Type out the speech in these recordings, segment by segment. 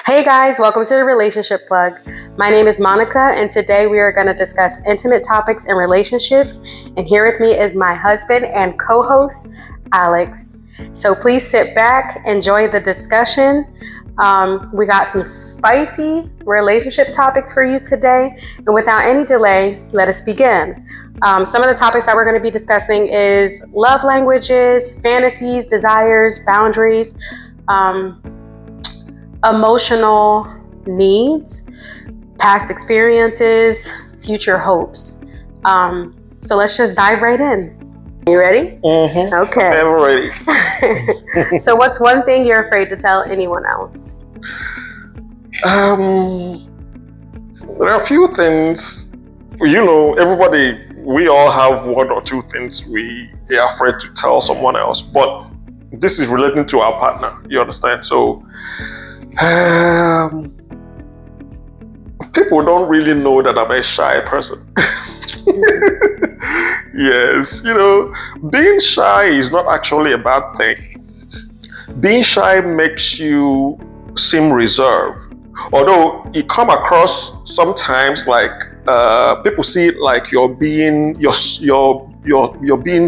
Hey guys, welcome to the Relationship Plug. My name is Monica, and today we are going to discuss intimate topics and relationships. And here with me is my husband and co-host, Alex. So please sit back, enjoy the discussion. We got some spicy relationship topics for you today. And without any delay, let us begin. Some of the topics that we're going to be discussing is love languages, fantasies, desires, boundaries, emotional needs, past experiences, future hopes. So let's just dive right in. You ready? Mm-hmm. Okay. I'm ready. So what's one thing you're afraid to tell anyone else? There are a few things, everybody, we all have one or two things we are afraid to tell someone else, but this is relating to our partner, you understand? So, people don't really know that I'm a shy person. Yes, being shy is not actually a bad thing. Being shy makes you seem reserved. Although it come across sometimes like people see it like you're being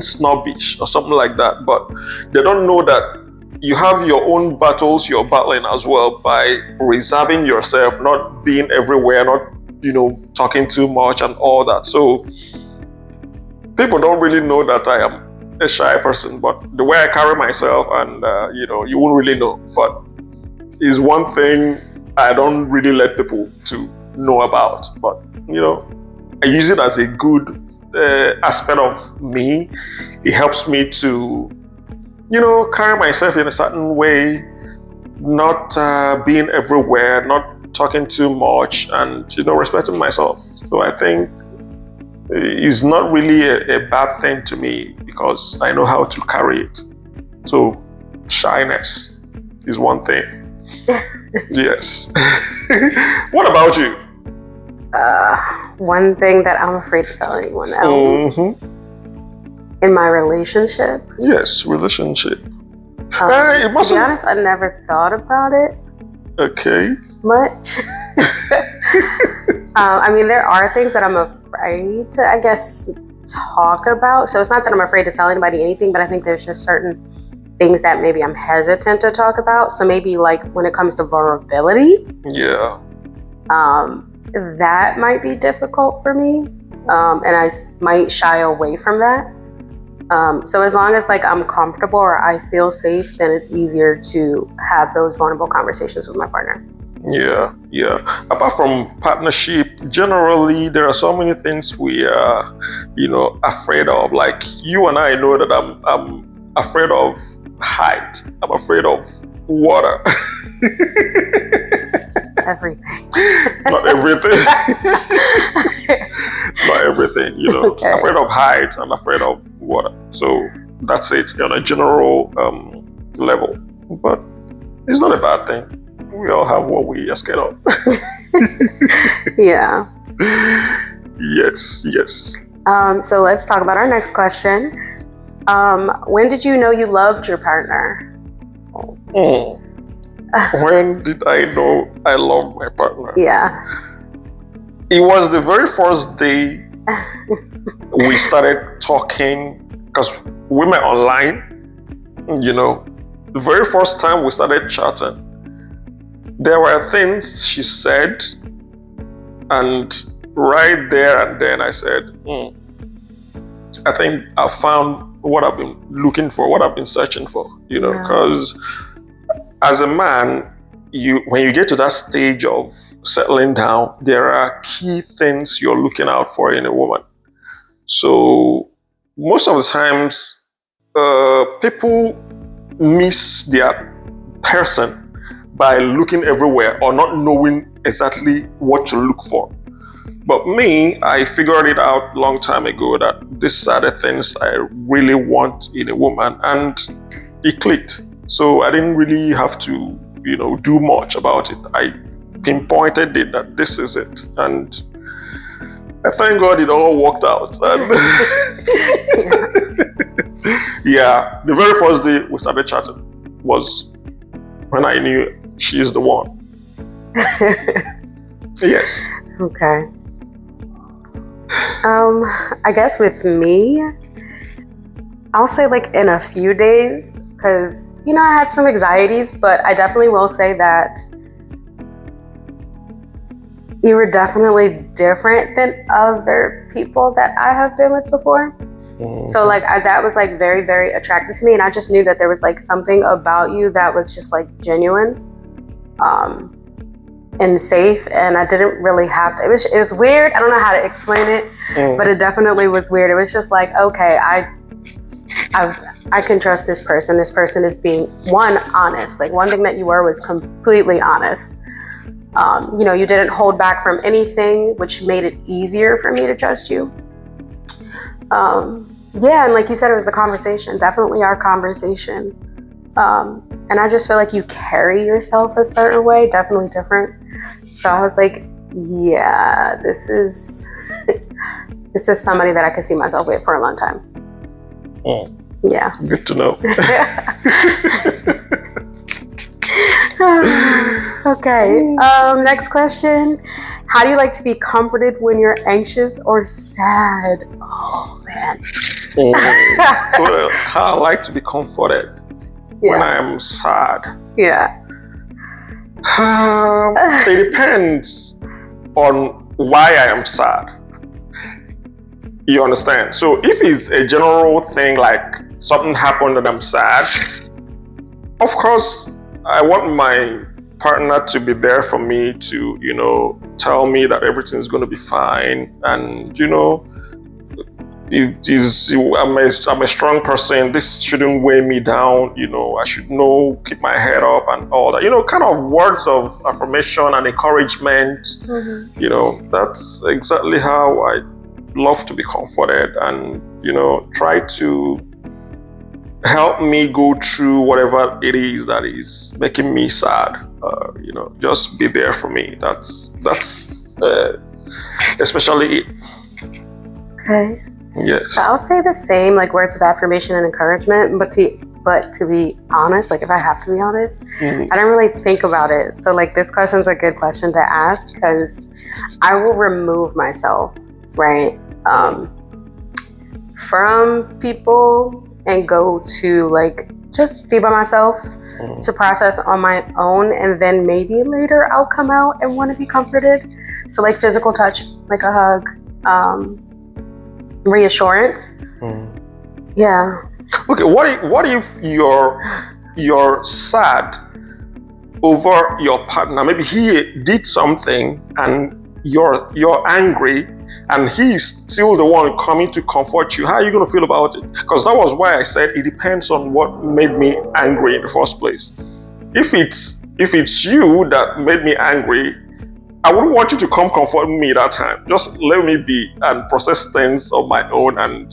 snobbish or something like that, but they don't know that you have your own battles you're battling as well by reserving yourself, not being everywhere, not talking too much and all that. So people don't really know that I am a shy person, but the way I carry myself and you won't really know. But is one thing I don't really let people to know about. But I use it as a good aspect of me. It helps me to carry myself in a certain way, not being everywhere, not talking too much, and respecting myself. So I think it's not really a bad thing to me because I know how to carry it. So shyness is one thing. Yes. What about you? One thing that I'm afraid to tell anyone else. Mm-hmm. In my relationship? Yes, relationship. To be honest, I never thought about it. Okay. Much. There are things that I'm afraid to, talk about. So it's not that I'm afraid to tell anybody anything, but I think there's just certain things that maybe I'm hesitant to talk about. So maybe like when it comes to vulnerability. Yeah. That might be difficult for me. And I might shy away from that. So as long as I'm comfortable or I feel safe, then it's easier to have those vulnerable conversations with my partner. Yeah. Apart from partnership, generally there are so many things we are, afraid of. Like you and I know that I'm afraid of height. I'm afraid of water. Everything. Not everything. Not everything, Okay. I'm afraid of height, I'm afraid of water. So that's it on a general level. But it's not a bad thing. We all have what we are scared of. Yeah. Yes. So let's talk about our next question. When did you know you loved your partner? When did I know I loved my partner? Yeah. It was the very first day we started talking, because we met online, the very first time we started chatting. There were things she said, and right there and then I said, I think I found what I've been looking for, what I've been searching for, because as a man, when you get to that stage of settling down, there are key things you're looking out for in a woman. So most of the times, people miss their person by looking everywhere or not knowing exactly what to look for. But me, I figured it out a long time ago that these are the things I really want in a woman, and it clicked. So I didn't really have to, do much about it. I pinpointed it that this is it, and I thank God it all worked out. And yeah, the very first day we started chatting was when I knew she is the one. Yes. Okay. I guess with me, I'll say like in a few days, because I had some anxieties, but I definitely will say that you were definitely different than other people that I have been with before. So like that was like very, very attractive to me, and I just knew that there was like something about you that was just like genuine, and safe, and I didn't really have to. It was weird. I don't know how to explain it, but it definitely was weird. It was just like, okay, I can trust this person. This person is being honest. Like one thing that you were was completely honest. You didn't hold back from anything, which made it easier for me to trust you. Yeah, and like you said, it was the conversation, definitely our conversation. And I just feel like you carry yourself a certain way, definitely different. So I was like, yeah, this is somebody that I could see myself with for a long time. Yeah. Good to know. Okay. Next question. How do you like to be comforted when you're anxious or sad? Oh man. Well, how I like to be comforted when I am sad. Yeah. It depends on why I am sad. You understand? So if it's a general thing like something happened and I'm sad, of course I want my partner to be there for me to, tell me that everything's going to be fine. And, I'm a strong person. This shouldn't weigh me down. I should keep my head up and all that. Kind of words of affirmation and encouragement. That's exactly how I love to be comforted, and, try to help me go through whatever it is that is making me sad. Just be there for me. That's especially it. Okay. Yes. So I'll say the same, like words of affirmation and encouragement, but to be honest, like if I have to be honest, I don't really think about it. So like this question's a good question to ask, because I will remove myself, right, from people and go to like just be by myself to process on my own, and then maybe later I'll come out and want to be comforted. So like physical touch, like a hug, reassurance. Yeah. Okay, what if you're sad over your partner? Maybe he did something and you're angry, and he's still the one coming to comfort you. How are you going to feel about it? Because that was why I said it depends on what made me angry in the first place. If it's you that made me angry, I wouldn't want you to come comfort me that time. Just let me be and process things of my own, and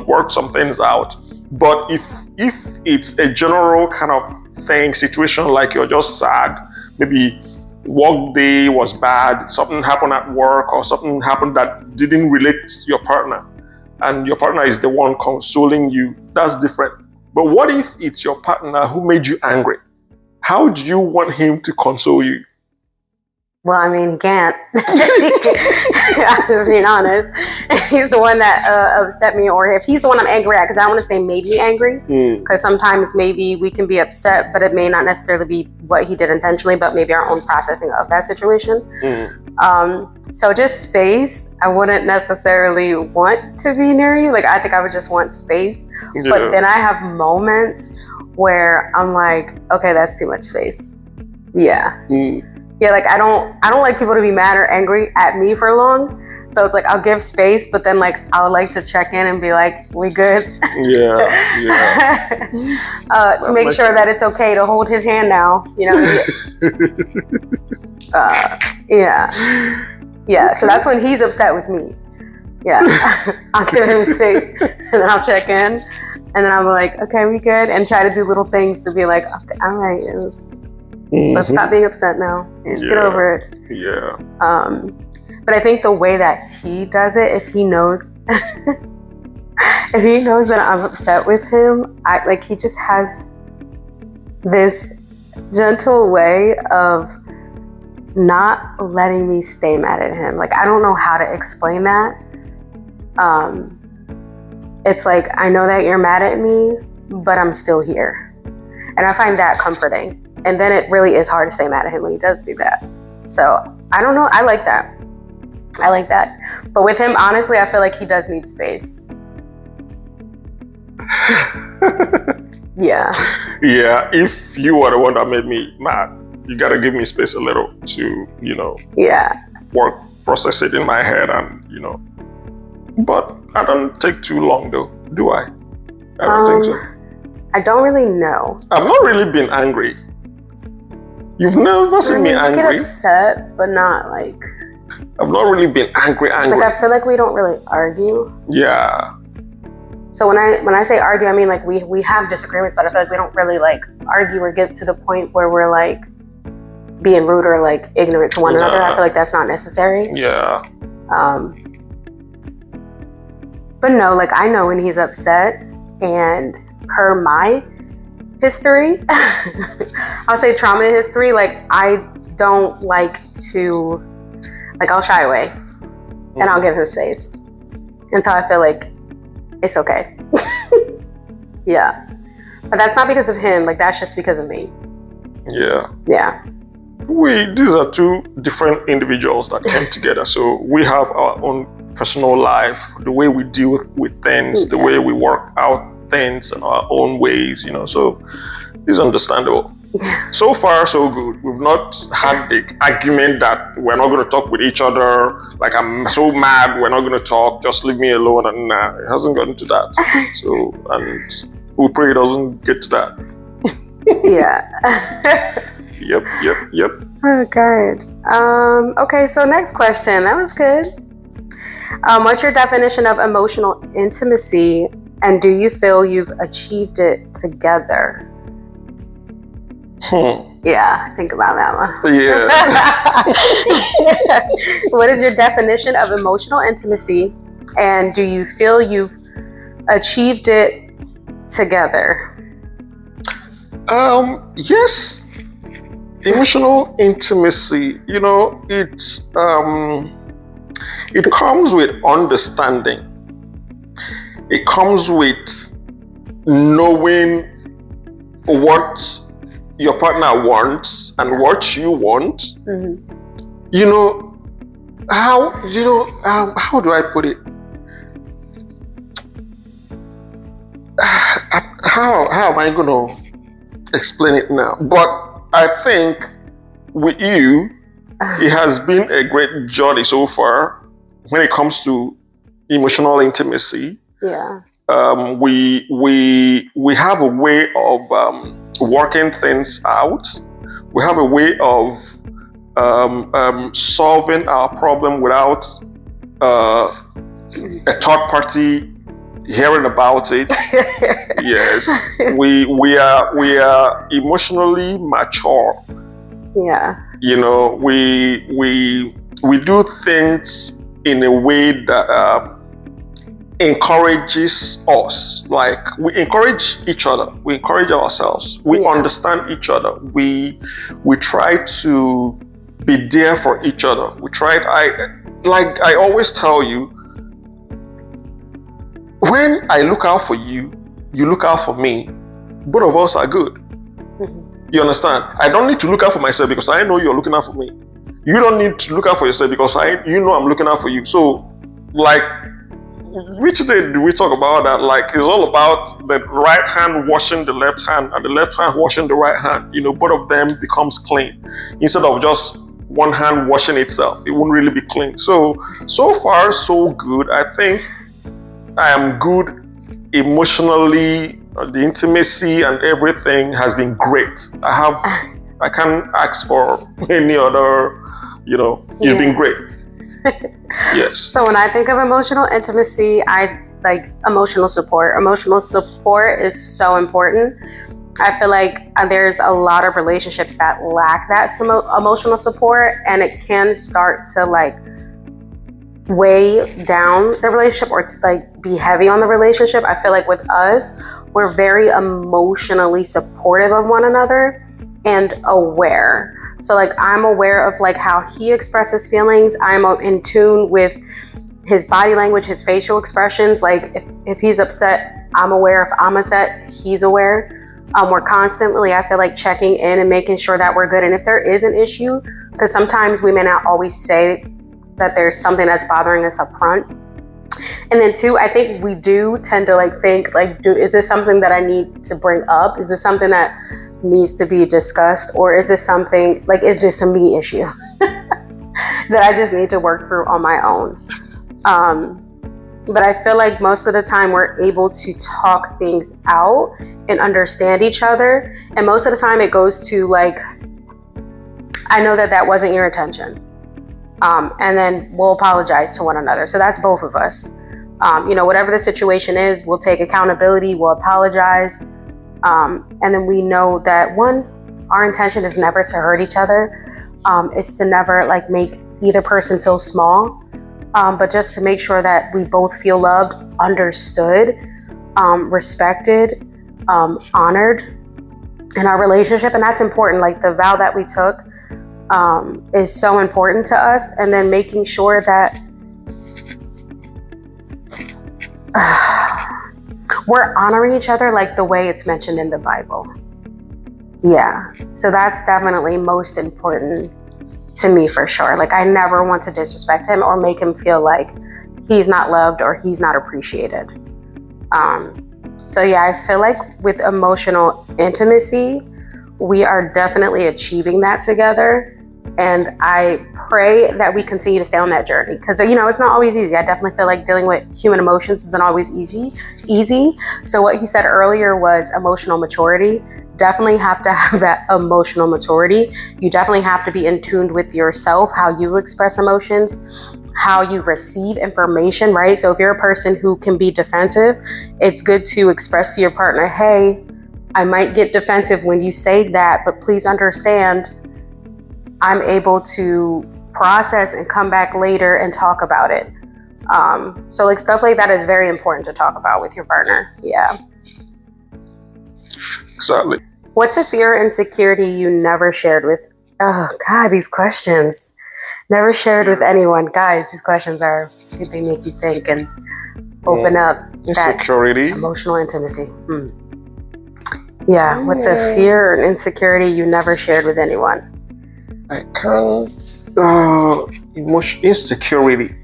work some things out. But if it's a general kind of thing, situation, like you're just sad, maybe work day was bad, something happened at work, or something happened that didn't relate to your partner, and your partner is the one consoling you, that's different. But what if it's your partner who made you angry? How do you want him to console you? Well, I mean, he can't. I'm just being honest. He's the one that upset me, or if he's the one I'm angry at, because I don't want to say made me angry, because sometimes maybe we can be upset, but it may not necessarily be what he did intentionally, but maybe our own processing of that situation. So just space. I wouldn't necessarily want to be near you. Like, I think I would just want space. Yeah. But then I have moments where I'm like, okay, that's too much space. Yeah. Yeah, like I don't like people to be mad or angry at me for long. So it's like I'll give space, but then like I would like to check in and be like, we good? Yeah. To make sure that it's okay to hold his hand now, Yeah. So that's when he's upset with me. Yeah. I'll give him space and then I'll check in, and then I'm like, okay, we good? And try to do little things to be like, okay, all right, let's stop being upset now. Just get over it. Yeah. But I think the way that he does it, if he knows that I'm upset with him, he just has this gentle way of not letting me stay mad at him. Like, I don't know how to explain that. It's like, I know that you're mad at me, but I'm still here. And I find that comforting. And then it really is hard to stay mad at him when he does do that. So I don't know. I like that. But with him, honestly, I feel like he does need space. Yeah. Yeah, if you were the one that made me mad, you gotta give me space a little to, Yeah. process it in my head and, But I don't take too long though, do I? I don't think so. I don't really know. I've not really been angry. You've never seen me angry. I get upset, but not like... I've not really been angry. Like, I feel like we don't really argue. Yeah. So when I say argue, I mean like we have disagreements, but I feel like we don't really like argue or get to the point where we're like being rude or like ignorant to one another. I feel like that's not necessary. Yeah. But no, like I know when he's upset, and per my history, I'll say trauma history, like I don't like to, like I'll shy away and I'll give him space. And so I feel like it's okay. Yeah. But that's not because of him, like that's just because of me. Yeah. Yeah. These are two different individuals that came together. So we have our own personal life, the way we deal with things, the way we work out things in our own ways, so it's understandable. So far, so good. We've not had the argument that we're not going to talk with each other. Like, I'm so mad, we're not going to talk, just leave me alone. And nah, it hasn't gotten to that. So, and we pray it doesn't get to that. Yeah. Yep. Oh, good. Okay, so next question. That was good. What's your definition of emotional intimacy, and do you feel you've achieved it together? Yeah, think about that one. Yeah. What is your definition of emotional intimacy, and do you feel you've achieved it together? Yes. Emotional intimacy, it comes with understanding. It comes with knowing what your partner wants and what you want. How do I put it? How am I going to explain it now? But I think with you, it has been a great journey so far when it comes to emotional intimacy. Yeah. We have a way of working things out. We have a way of solving our problem without a third party hearing about it. Yes, we are emotionally mature. Yeah. We do things in a way that encourages us. Like, we encourage each other, we encourage ourselves, we understand each other, we try to be there for each other. I always tell you, when I look out for you, you look out for me, both of us are good. You understand? I don't need to look out for myself because I know you're looking out for me. You don't need to look out for yourself because you know I'm looking out for you. So, like, which day do we talk about that? Like, it's all about the right hand washing the left hand and the left hand washing the right hand. Both of them becomes clean instead of just one hand washing itself. It won't really be clean. So far, so good. I think I am good emotionally. The intimacy and everything has been great. I can't ask for any other, it's been great. Yes. So when I think of emotional intimacy, I like emotional support. Emotional support is so important. I feel like there's a lot of relationships that lack that emotional support, and it can start to like weigh down the relationship or to like be heavy on the relationship. I feel like with us, we're very emotionally supportive of one another and aware. So like I'm aware of like how he expresses feelings. I'm in tune with his body language, his facial expressions. Like if he's upset, I'm aware. If I'm upset, he's aware. We're constantly, I feel like, checking in and making sure that we're good. And if there is an issue, because sometimes we may not always say that there's something that's bothering us up front. And then two, I think we do tend to like think like, is this something that I need to bring up? Is this something that needs to be discussed? Or is this something like, is this a me issue that I just need to work through on my own? But I feel like most of the time we're able to talk things out and understand each other. And most of the time it goes to like, I know that wasn't your intention. And then we'll apologize to one another. So that's both of us. Whatever the situation is, we'll take accountability, we'll apologize. And then we know that one, our intention is never to hurt each other. It's to never like make either person feel small. But just to make sure that we both feel loved, understood, respected, honored in our relationship. And that's important. Like the vow that we took is so important to us. And then making sure that we're honoring each other like the way it's mentioned in the Bible. Yeah. So that's definitely most important to me for sure. Like I never want to disrespect him or make him feel like he's not loved or he's not appreciated. So yeah, I feel like with emotional intimacy, we are definitely achieving that together. And I pray that we continue to stay on that journey because, it's not always easy. I definitely feel like dealing with human emotions isn't always easy. So what he said earlier was emotional maturity. Definitely have to have that emotional maturity. You definitely have to be in tune with yourself, how you express emotions, how you receive information, right? So if you're a person who can be defensive, it's good to express to your partner, hey, I might get defensive when you say that, but please understand I'm able to process and come back later and talk about it. So like stuff like that is very important to talk about with your partner. Yeah. Exactly. What's a fear or insecurity you never shared with? Oh God, these questions. Never shared with anyone. Guys, these questions they make you think and open up insecurity. That emotional intimacy. Yeah. What's a fear or insecurity you never shared with anyone? I can't. Insecurity.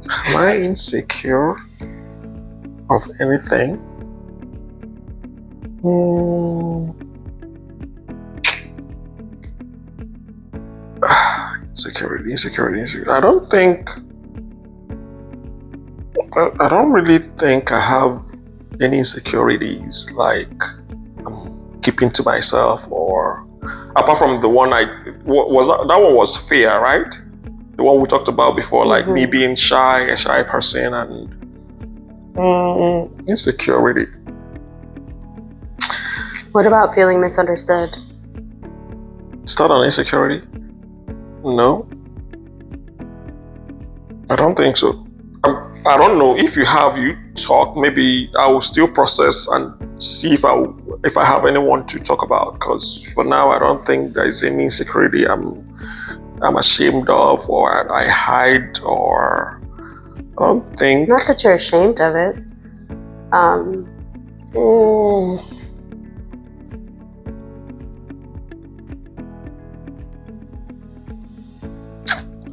Am I insecure of anything? Insecurity. I don't really think I have any insecurities like I'm keeping to myself or apart from the one that one was fear, right? The one we talked about before, like me being a shy person and insecurity. What about feeling misunderstood? Start on insecurity? No. I don't think so. I don't know if you talk, maybe I will still process and see if I have anyone to talk about. Because for now, I don't think there is any insecurity I'm ashamed of or I hide or I don't think. Not that you're ashamed of it.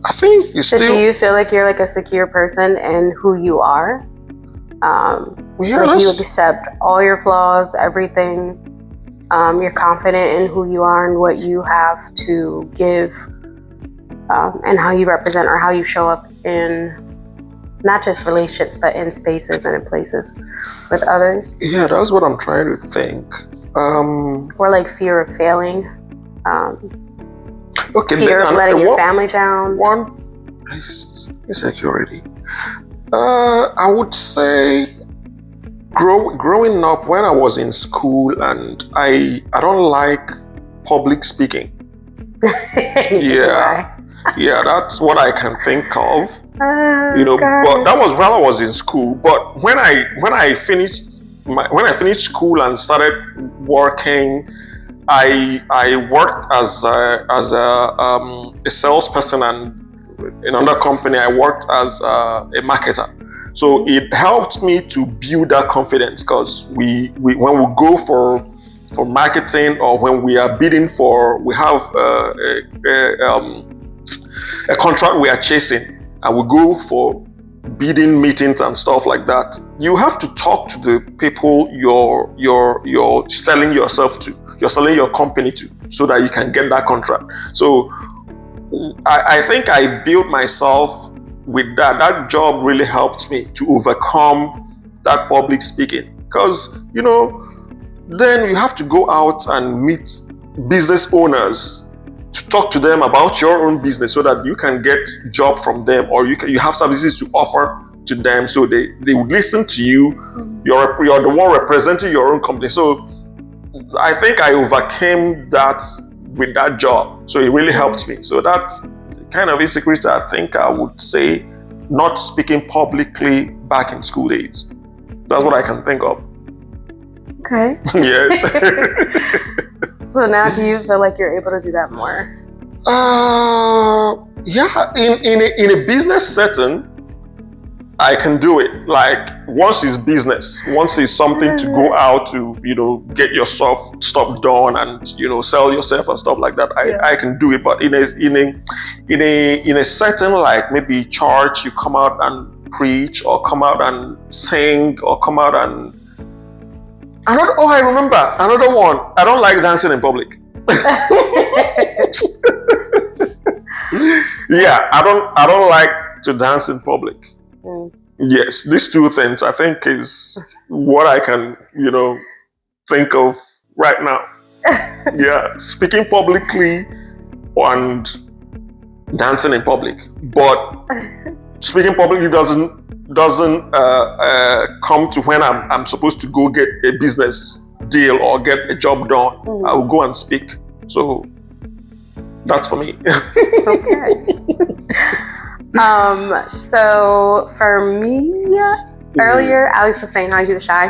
I think you still. So do you feel like you're like a secure person in who you are? Like you accept all your flaws, everything. You're confident in who you are and what you have to give, and how you represent or how you show up in not just relationships, but in spaces and in places with others. Yeah, that's what I'm trying to think. Or like fear of failing. Okay, fear of letting your family down. One insecurity. I would say growing up when I was in school, and I don't like public speaking. Yeah, that's what I can think of. But that was while I was in school. But when I finished school and started working I worked as a salesperson, and in another company I worked as a marketer. So it helped me to build that confidence, because we when we go for marketing, or when we are bidding for, we have a contract we are chasing, and we go for bidding meetings and stuff like that. You have to talk to the people you're selling yourself to, you're selling your company to, so that you can get that contract. So I think I built myself with that. That job really helped me to overcome that public speaking, because then you have to go out and meet business owners to talk to them about your own business, so that you can get job from them, or you have services to offer to them, so they would listen to you. You're the one representing your own company. So I think I overcame that with that job. So it really helped me. So that's kind of insecurity, I think I would say, not speaking publicly back in school days. That's what I can think of. Okay. Yes. So now do you feel like you're able to do that more? Yeah, in a business setting, I can do it. Like, once it's business, once it's something to go out to, get your stuff done and, sell yourself and stuff like that, I can do it. But in a setting like maybe church, you come out and preach, or come out and sing, or come out and I remember another one. I don't like dancing in public. Yeah, I don't like to dance in public. Yes, these two things I think is what I can, think of right now. Yeah, speaking publicly and dancing in public. But speaking publicly doesn't come to when I'm supposed to go get a business deal or get a job done. I will go and speak. So that's for me. Okay. So for me, earlier Alex was saying how he was shy.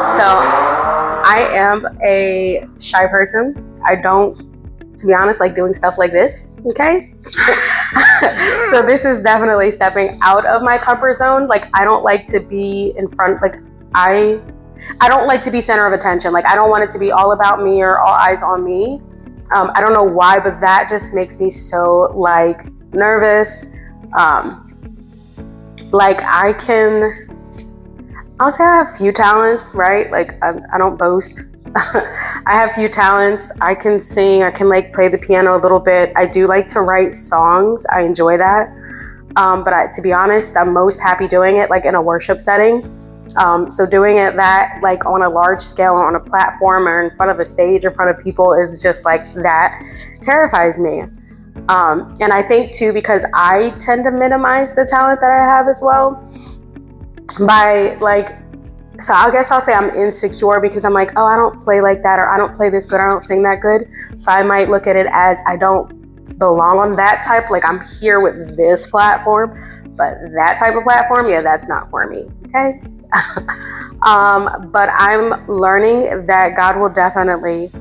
So I am a shy person. I don't, to be honest, like doing stuff like this. Okay. So this is definitely stepping out of my comfort zone. Like, I don't like to be in front. Like, I don't like to be center of attention. Like, I don't want it to be all about me or all eyes on me. I don't know why, but that just makes me so like nervous. Like, I'll say I have few talents, right? Like, I don't boast. I have few talents. I can sing. I can like play the piano a little bit. I do like to write songs. I enjoy that. But to be honest, I'm most happy doing it like in a worship setting. So doing it that like on a large scale, on a platform, or in front of a stage in front of people is just like, that terrifies me. And I think too, because I tend to minimize the talent that I have as well by like, so I guess I'll say I'm insecure because I'm like, oh, I don't play like that, or I don't play this good, I don't sing that good. So I might look at it as I don't belong on that type, like I'm here with this platform, but that type of platform, yeah, that's not for me, okay? But I'm learning that God will definitely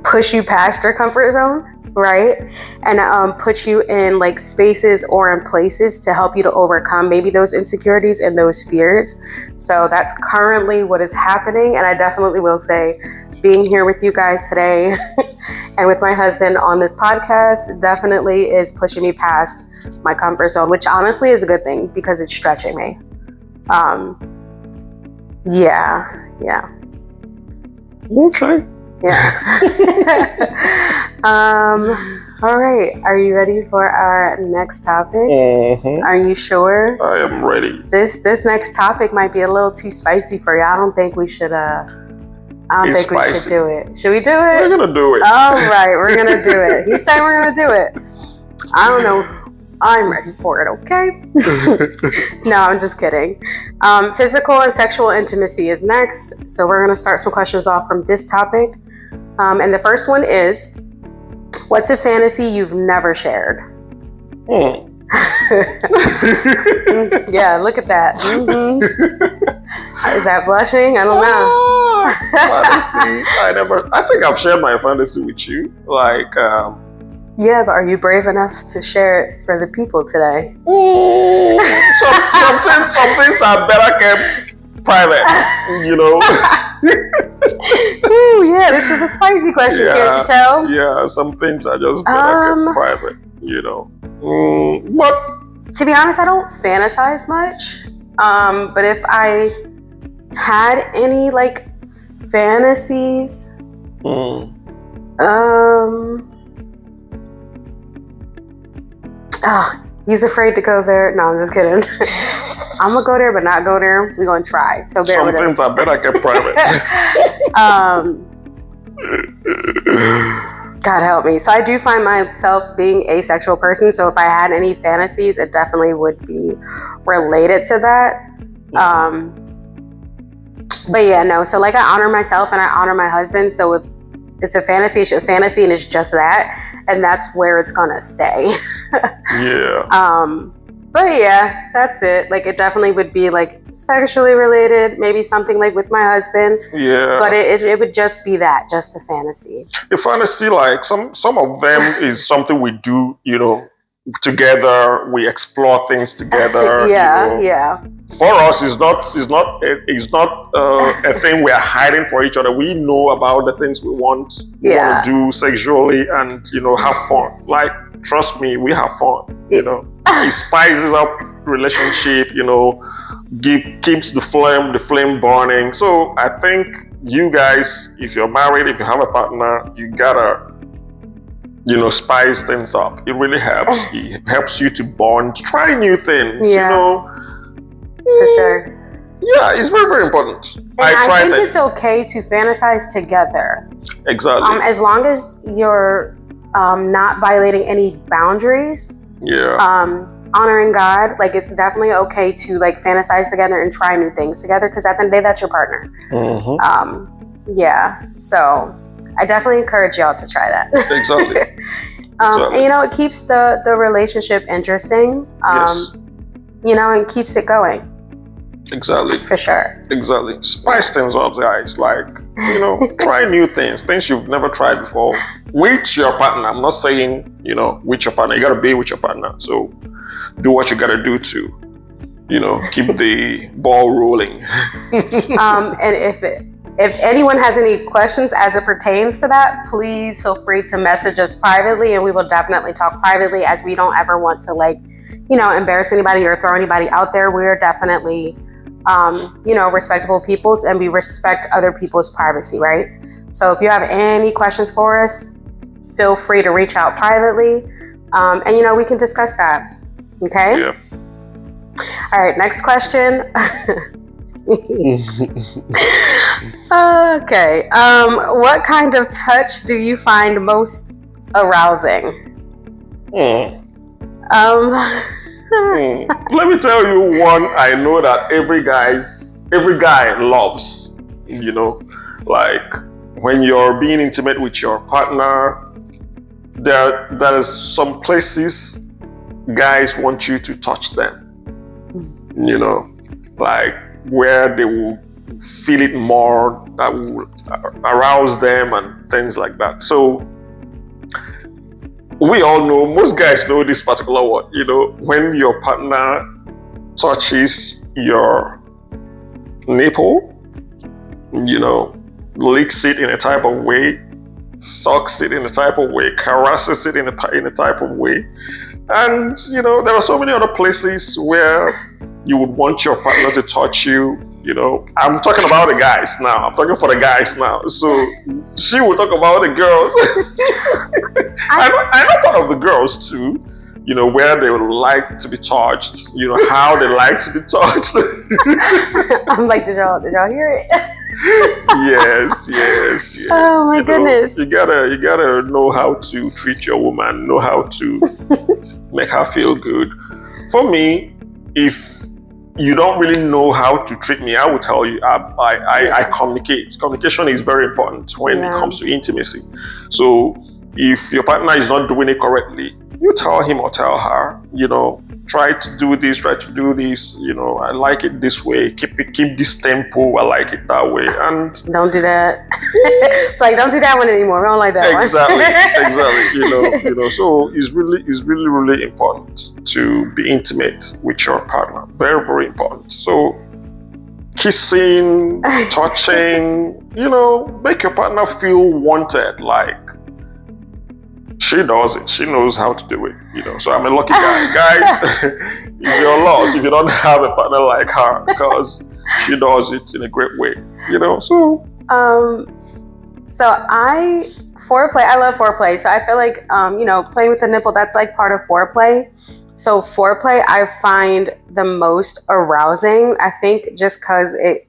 push you past your comfort zone, right? And put you in like spaces or in places to help you to overcome maybe those insecurities and those fears. So that's currently what is happening. And I definitely will say, being here with you guys today and with my husband on this podcast definitely is pushing me past my comfort zone, which honestly is a good thing because it's stretching me. Yeah. Okay. Yeah. All right. Are you ready for our next topic? Mm-hmm. Are you sure? I am ready. This next topic might be a little too spicy for you. I don't think we should we should do it. Should we do it? We're gonna do it. All right, we're gonna do it. He's saying we're gonna do it. I don't know. I'm ready for it, okay? No, I'm just kidding. Physical and sexual intimacy is next. So we're gonna start some questions off from this topic. And the first one is, what's a fantasy you've never shared? Yeah, look at that. Mm-hmm. Is that blushing? I don't know. Fantasy. I think I've shared my fantasy with you. Like, yeah, but are you brave enough to share it for the people today? Some things are better kept private, you know. Ooh, yeah, this is a spicy question, can't you tell? Yeah, some things are just better kept private, you know. But to be honest, I don't fantasize much. But if I had any like fantasies, he's afraid to go there. No, I'm just kidding. I'm gonna go there, but not go there. We're gonna try. So bear with us. Some things are better kept private. God help me. So I do find myself being a sexual person. So if I had any fantasies, it definitely would be related to that. But yeah, no. So like I honor myself and I honor my husband. So if it's a fantasy, it's a fantasy, and it's just that, and that's where it's gonna stay. Yeah. But yeah, that's it. Like it definitely would be like sexually related, maybe something like with my husband. Yeah. But it would just be that, just a fantasy. The fantasy, like some of them is something we do, you know, together. We explore things together. Yeah, you know. yeah. For us, it's not a thing we are hiding for each other. We know about the things we want to do sexually, and you know, have fun. Like, trust me, we have fun. You know, it spices up relationship. You know, keeps the flame burning. So I think you guys, if you're married, if you have a partner, you gotta, you know, spice things up. It really helps. It helps you to bond, try new things. Yeah. You know. For sure. Yeah, it's very, very important. And I think it's okay to fantasize together. Exactly. As long as you're not violating any boundaries. Yeah. Honoring God, like it's definitely okay to like fantasize together and try new things together, because at the end of the day, that's your partner. Yeah. So I definitely encourage y'all to try that. Exactly. And you know, it keeps the relationship interesting. Yes. You know, and keeps it going. Exactly. For sure. Exactly. Spice things up, guys. Like, you know, try new things you've never tried before. With your partner. I'm not saying, you know, with your partner. You gotta be with your partner. So do what you gotta do to, you know, keep the ball rolling. And if anyone has any questions as it pertains to that, please feel free to message us privately, and we will definitely talk privately, as we don't ever want to like, you know, embarrass anybody or throw anybody out there. We're definitely, you know, respectable peoples, and we respect other people's privacy, right? So if you have any questions for us, feel free to reach out privately, and you know, we can discuss that. Okay. Yeah. All right. Next question. Okay. What kind of touch do you find most arousing? Let me tell you one I know that every guy loves. You know, like when you're being intimate with your partner, there is some places guys want you to touch them. You know, like where they will feel it more, that will arouse them and things like that. So we all know, most guys know this particular word, you know, when your partner touches your nipple, you know, licks it in a type of way, sucks it in a type of way, caresses it in a type of way. And, you know, there are so many other places where you would want your partner to touch you. You know, I'm talking about the guys now. I'm talking for the guys now. So she will talk about the girls. I know part of the girls too, you know, where they would like to be touched, you know, how they like to be touched. I'm like, did y'all hear it? Yes. Oh my goodness. You gotta know how to treat your woman, know how to make her feel good. For me, if you don't really know how to treat me, I will tell you, I communicate. Communication is very important when it comes to intimacy. So if your partner is not doing it correctly, you tell him or tell her, you know, try to do this, I like it this way, keep this tempo, I like it that way. And don't do that. Like, don't do that one anymore. We don't like that exactly, one. exactly. So it's really important to be intimate with your partner. Very, very important. So kissing, touching, make your partner feel wanted, like she does it. She knows how to do it, So I'm a lucky guy. Guys, it's your loss if you don't have a partner like her, because she does it in a great way, So foreplay, I love foreplay. So I feel like, playing with the nipple, that's like part of foreplay. So foreplay, I find the most arousing, I think, just because it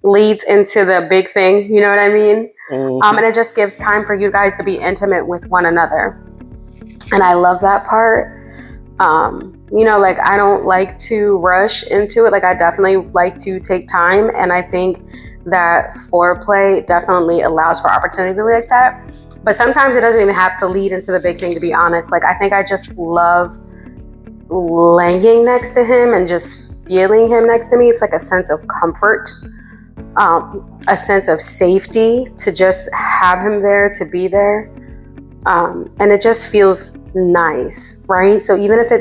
leads into the big thing, you know what I mean? Mm-hmm. And it just gives time for you guys to be intimate with one another. And I love that part. Like, I don't like to rush into it. Like, I definitely like to take time. And I think that foreplay definitely allows for opportunity like that. But sometimes it doesn't even have to lead into the big thing, to be honest. Like, I think I just love laying next to him and just feeling him next to me. It's like a sense of comfort, a sense of safety, to just have him there, to be there. And it just feels nice, right? So even if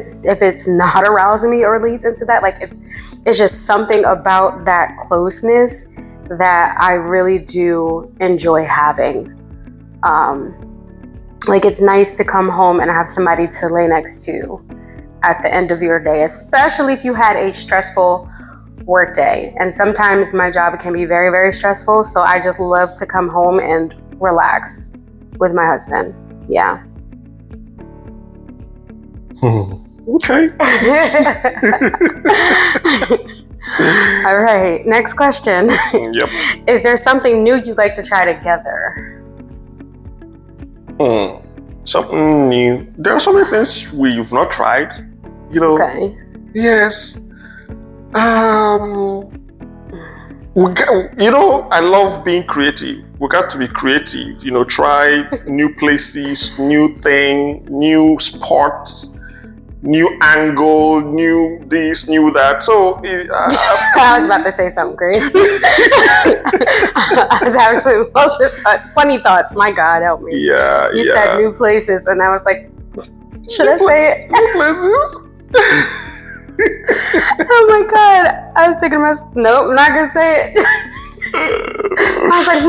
it's not arousing me or leads into that, like, it's just something about that closeness that I really do enjoy having. Like, it's nice to come home and have somebody to lay next to at the end of your day, especially if you had a stressful work day. And sometimes my job can be very, very stressful. So I just love to come home and relax with my husband. Yeah. Okay. All right. Next question. Yep. Is there something new you'd like to try together? Something new. There are so many things we've not tried. Okay. Yes. I love being creative. We got to be creative. Try new places, new thing, new sports, new angle, new this, new that. So I was about to say something crazy. I was having funny thoughts. My God, help me. Yeah. You said new places, and I was like, should I say it? New places? Oh my God. I was thinking to myself, nope, I'm not going to say it. I was like,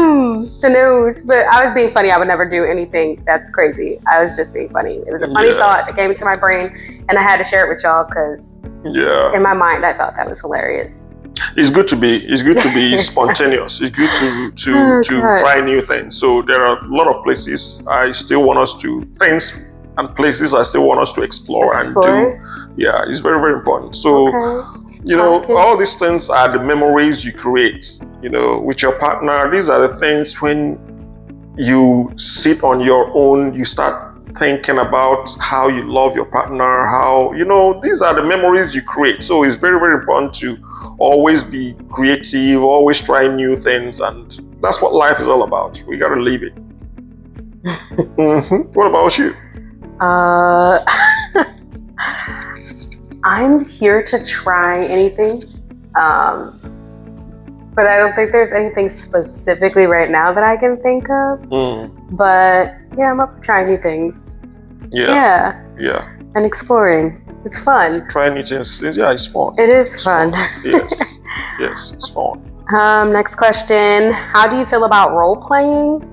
the news. But I was being funny. I would never do anything that's crazy. I was just being funny. It was a funny thought that came into my brain, and I had to share it with y'all because in my mind, I thought that was hilarious. It's good to be spontaneous. It's good to try new things. So there are a lot of places I still want us to explore and do. Yeah, it's very, very important. So, all these things are the memories you create, with your partner. These are the things when you sit on your own, you start thinking about how you love your partner, these are the memories you create. So it's very, very important to always be creative, always try new things. And that's what life is all about. We got to live it. What about you? I'm here to try anything, but I don't think there's anything specifically right now that I can think of. But yeah, I'm up for trying new things. Yeah. And exploring. It's fun. Trying new things. Yeah, it's fun. It is fun. Yes, it's fun. Next question. How do you feel about role playing?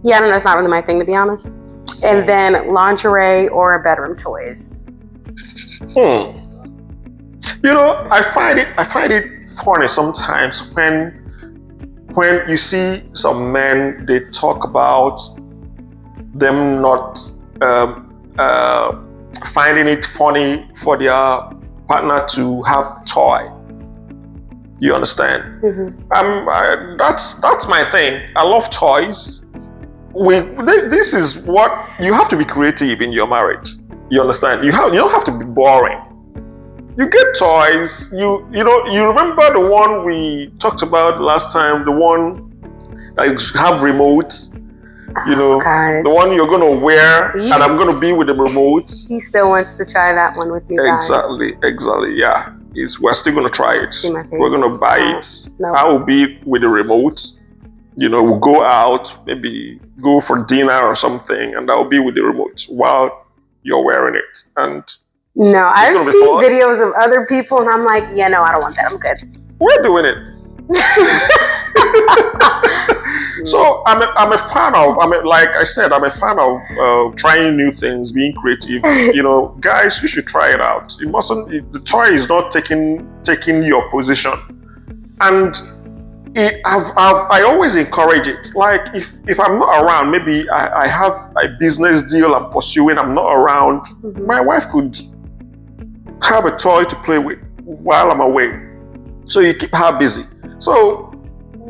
Yeah, I don't know. It's not really my thing, to be honest. And then lingerie or bedroom toys. I find it funny sometimes when you see some men, they talk about them not finding it funny for their partner to have toy. You understand? That's my thing. I love toys. This is what you have to be creative in your marriage. You understand? You don't have to be boring. You get toys. You remember the one we talked about last time, the one that have remotes. You know, God. the one you're gonna wear, and I'm gonna be with the remote. He still wants to try that one with me, guys. Exactly. Yeah, we're still gonna try it. We're gonna buy it. No. I will be with the remote. You know, we'll go out, maybe go for dinner or something, and I'll be with the remote while you're wearing it. And no, I've seen videos of other people, and I'm like, yeah, no, I don't want that. I'm good. We're doing it. So I'm a fan of. Like I said, I'm a fan of trying new things, being creative. You know, guys, you should try it out. It mustn't. The toy is not taking your position, and I always encourage it. Like if I'm not around, maybe I have a business deal I'm pursuing. I'm not around. Mm-hmm. My wife could have a toy to play with while I'm away, so you keep her busy. So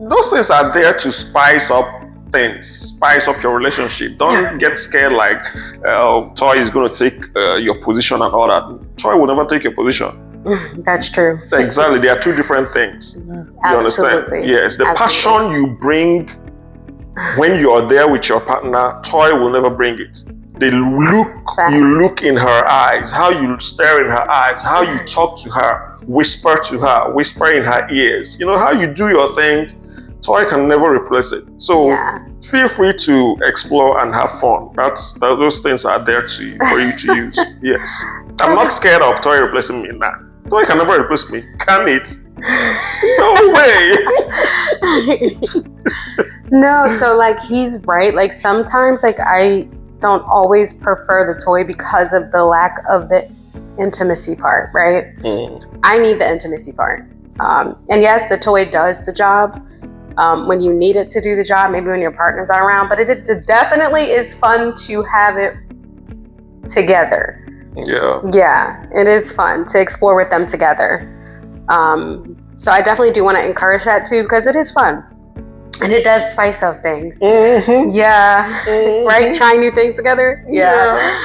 those things are there to spice up things, spice up your relationship. Don't get scared like toy is going to take your position and all that. Toy will never take your position. That's true. Exactly. They are two different things. You understand? Yes. The passion you bring when you are there with your partner, toy will never bring it. The look you look in her eyes, how you stare in her eyes, how you talk to her, whisper to her, whisper in her ears. You know, how you do your things, toy can never replace it. So feel free to explore and have fun. Those things are there for you to use. Yes. I'm not scared of toy replacing me now. Toy can never replace me. Can it? No way. No, so like he's right. Like sometimes like I don't always prefer the toy because of the lack of the intimacy part, right? I need the intimacy part. And yes, the toy does the job when you need it to do the job, maybe when your partner's not around, but it definitely is fun to have it together. Yeah, it is fun to explore with them together. So I definitely do want to encourage that too, because it is fun. And it does spice up things. Mm-hmm. Yeah. Mm-hmm. Right? Trying new things together? Yeah.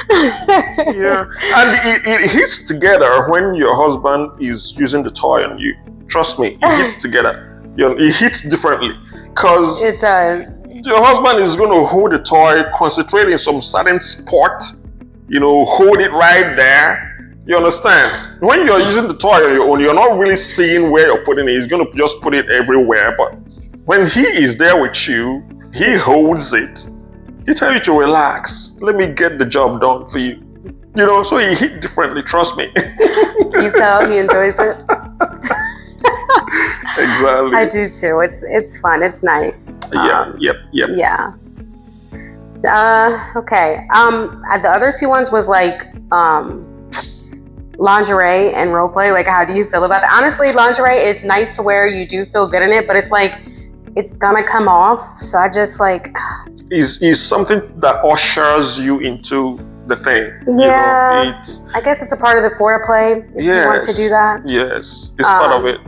And it hits together when your husband is using the toy on you. Trust me, it hits together. It hits differently. Because it does. Your husband is going to hold the toy, concentrate in some certain spot, hold it right there. You understand? When you're using the toy on your own, you're not really seeing where you're putting it. He's going to just put it everywhere. But when he is there with you, he holds it. He tells you to relax. Let me get the job done for you. So he hit differently. Trust me. You tell he enjoys it. Exactly. I do too. It's fun. It's nice. Yep. Yeah. Okay. The other two ones was like lingerie and role play. Like, how do you feel about that? Honestly, lingerie is nice to wear. You do feel good in it, but it's like it's gonna come off. So I just like is something that ushers you into the thing. Yeah. I guess it's a part of the foreplay if you want to do that. Yes, it's part of it.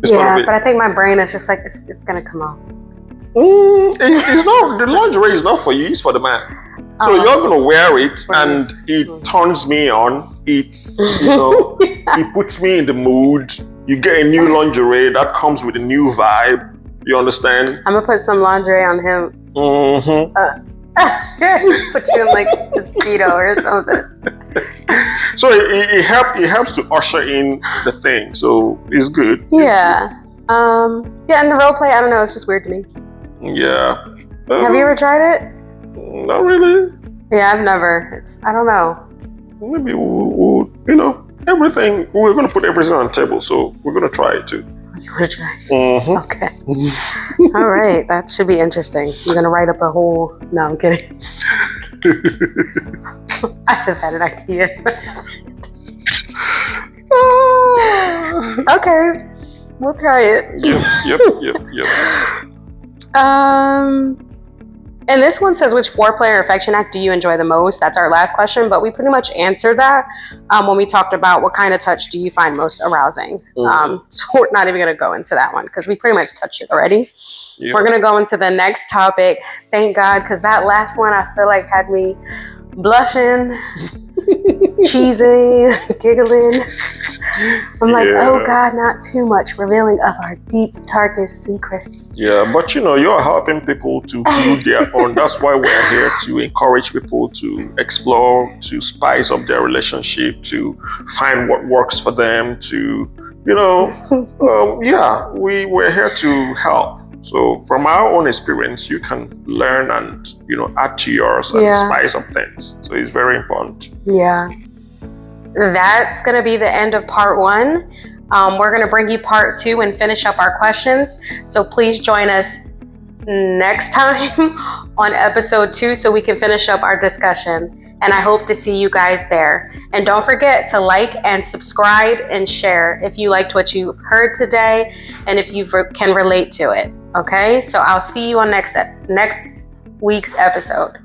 But I think my brain is just like it's gonna come off. It's not, the lingerie is not for you, it's for the man. So you're gonna wear it and it turns me on. It's it puts me in the mood. You get a new lingerie that comes with a new vibe. You understand? I'm gonna put some lingerie on him. Mm-hmm. Put you in like a Speedo or something. So it helps to usher in the thing. So it's good. Yeah. And the role play, I don't know, it's just weird to me. Yeah. Have you ever tried it? Not really. Yeah, I've never. I don't know. Maybe we'll everything. We're gonna put everything on the table, so we're gonna try it too. You wanna try? Mm-hmm. Okay. All right, that should be interesting. You're gonna write up a whole. No, I'm kidding. I just had an idea. Okay, we'll try it. Yep. And this one says, which foreplay or affection act do you enjoy the most? That's our last question, but we pretty much answered that when we talked about what kind of touch do you find most arousing. So we're not even going to go into that one because we pretty much touched it already. Yep. We're going to go into the next topic. Thank God, because that last one I feel like had me blushing. cheesing, giggling. I'm like, Yeah. oh God, not too much revealing of our deep, darkest secrets. Yeah, but you're helping people to heal their own. That's why we're here to encourage people to explore, to spice up their relationship, to find what works for them, to, we're here to help. So from our own experience, you can learn and, add to yours and spice up things. So it's very important. Yeah. That's going to be the end of part 1. We're going to bring you part 2 and finish up our questions. So please join us next time on episode 2 so we can finish up our discussion. And I hope to see you guys there. And don't forget to like and subscribe and share if you liked what you heard today and if you can relate to it. Okay? So I'll see you on next week's episode.